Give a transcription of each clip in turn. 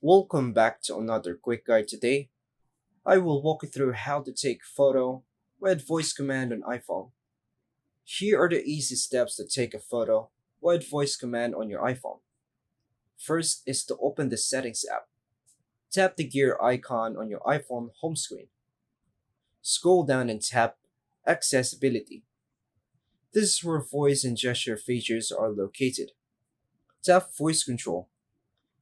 Welcome back to another quick guide today. I will walk you through how to take photo with voice command on iPhone. Here are the easy steps to take a photo with voice command on your iPhone. First is to open the Settings app. Tap the gear icon on your iPhone home screen. Scroll down and tap Accessibility. This is where voice and gesture features are located. Tap Voice Control.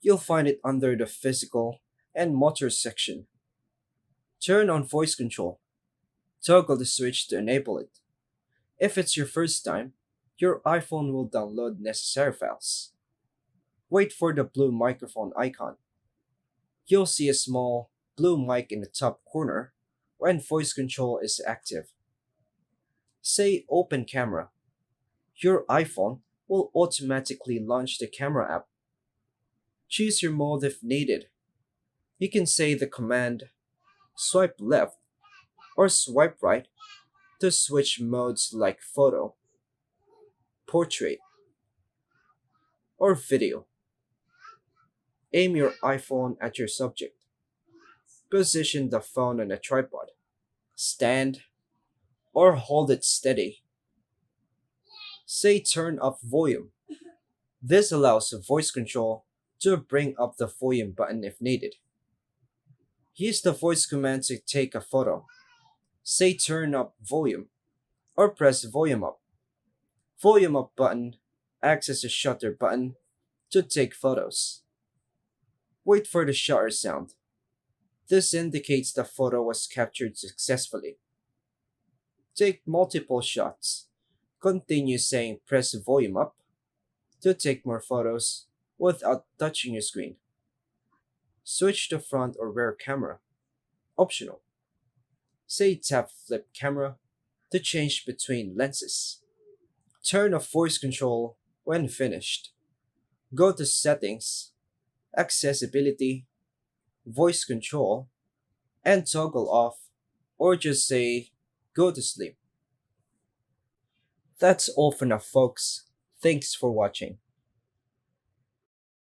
You'll find it under the Physical and Motor section. Turn on voice control. Toggle the switch to enable it. If it's your first time, your iPhone will download necessary files. Wait for the blue microphone icon. You'll see a small blue mic in the top corner when voice control is active. Say Open Camera. Your iPhone will automatically launch the camera app. Choose your mode if needed. You can say the command swipe left or swipe right to switch modes like photo, portrait, or video. Aim your iPhone at your subject. Position the phone on a tripod. Stand or hold it steady. Say turn up volume. This allows voice control to bring up the volume button if needed. Use the voice command to take a photo. Say turn up volume or press volume up. Volume up button acts as a shutter button to take photos. Wait for the shutter sound. This indicates the photo was captured successfully. Take multiple shots. Continue saying press volume up to take more photos without touching your screen. Switch to front or rear camera. Optional. Say tap flip camera to change between lenses. Turn off voice control when finished. Go to Settings, Accessibility, Voice Control, and toggle off, or just say go to sleep. That's all for now, folks. Thanks for watching.